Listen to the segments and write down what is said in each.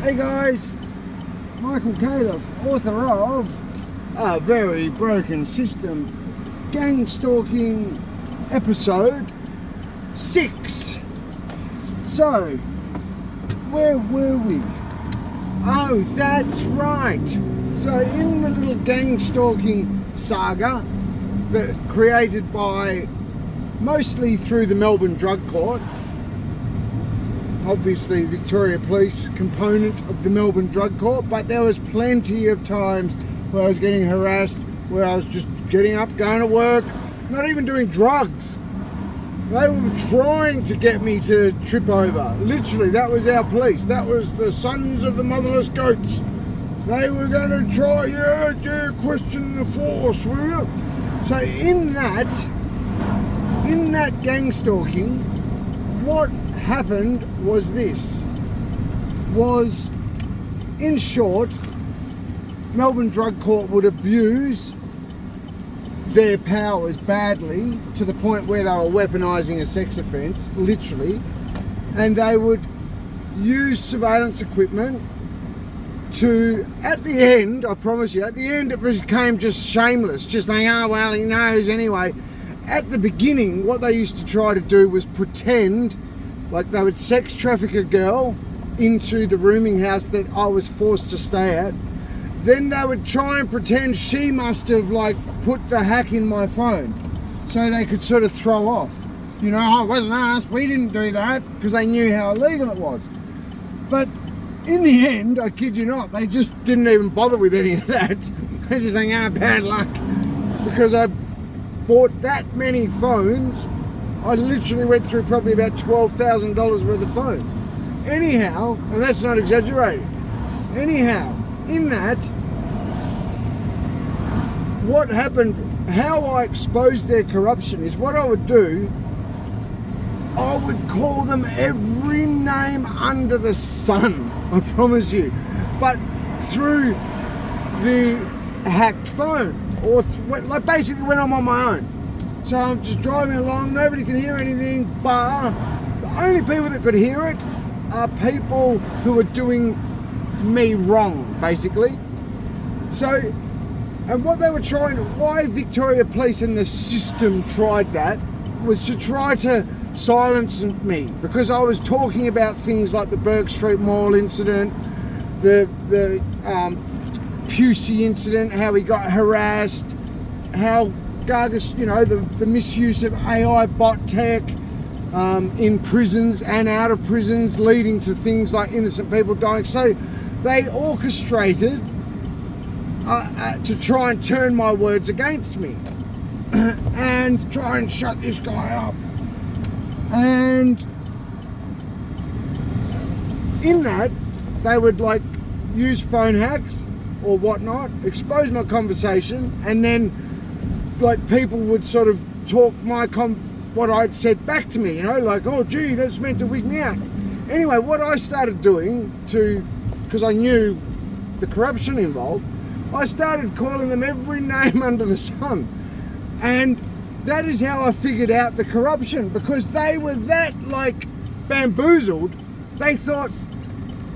Hey guys, Michael Califf, author of A Very Broken System, Gang Stalking Episode 6. So, where were we? Oh, that's right. So in the little gang stalking saga that created by, mostly through the Melbourne Drug Court, obviously the Victoria Police component of the Melbourne Drug Court, but there was plenty of times where I was getting harassed, where I was just getting up, going to work, not even doing drugs. They were trying to get me to trip over. Literally, that was our police. That was the sons of the motherless goats. They were going to try, question the force, will you? So in that gang stalking, what happened was this, was, in short, Melbourne Drug Court would abuse their powers badly to the point where they were weaponising a sex offence, literally, and they would use surveillance equipment to, at the end, I promise you, at the end it became just shameless, just like, oh well, he knows anyway. At the beginning, what they used to try to do was pretend like they would sex traffic a girl into the rooming house that I was forced to stay at. Then they would try and pretend she must have put the hack in my phone so they could sort of throw off. You know, oh, it wasn't us, we didn't do that, because they knew how illegal it was. But in the end, I kid you not, they just didn't even bother with any of that. They're just saying, bad luck. Because I bought that many phones, I literally went through probably about $12,000 worth of phones. Anyhow, and that's not exaggerating. Anyhow, in that, what happened, how I exposed their corruption is what I would do, I would call them every name under the sun, I promise you, but through the hacked phone, or basically when I'm on my own. So I'm just driving along, nobody can hear anything, bar the only people that could hear it are people who are doing me wrong, basically. So, and what they were trying, why Victoria Police and the system tried that, was to try to silence me, because I was talking about things like the Burke Street Mall incident, the Pusey incident, how he got harassed, how Gargus, the misuse of AI bot tech in prisons and out of prisons, leading to things like innocent people dying. So they orchestrated to try and turn my words against me and try and shut this guy up. And in that, they would use phone hacks or whatnot, expose my conversation, and then people would sort of talk what I'd said back to me, oh gee, that's meant to wig me out. Anyway, what I started doing because I knew the corruption involved, I started calling them every name under the sun. And that is how I figured out the corruption, because they were that bamboozled. They thought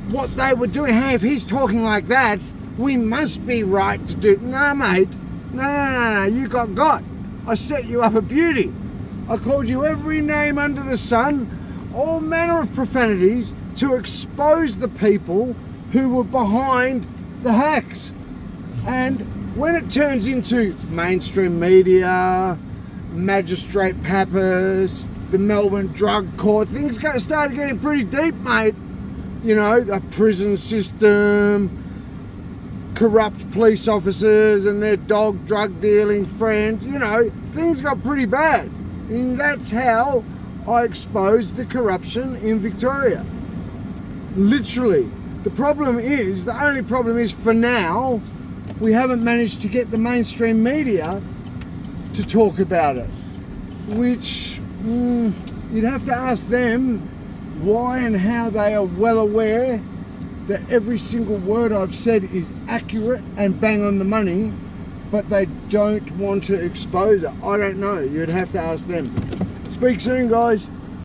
what they were doing, hey, if he's talking like that, we must be right to do. No, mate. No, you got. I set you up a beauty. I called you every name under the sun, all manner of profanities, to expose the people who were behind the hacks. And when it turns into mainstream media, magistrate pappers, the Melbourne Drug Court, things started getting pretty deep, mate. The prison system, corrupt police officers and their dog drug dealing friends, things got pretty bad. And that's how I exposed the corruption in Victoria. Literally. The only problem is for now, we haven't managed to get the mainstream media to talk about it, which you'd have to ask them why and how they are well aware that every single word I've said is accurate and bang on the money, but they don't want to expose it. I don't know. You'd have to ask them. Speak soon, guys.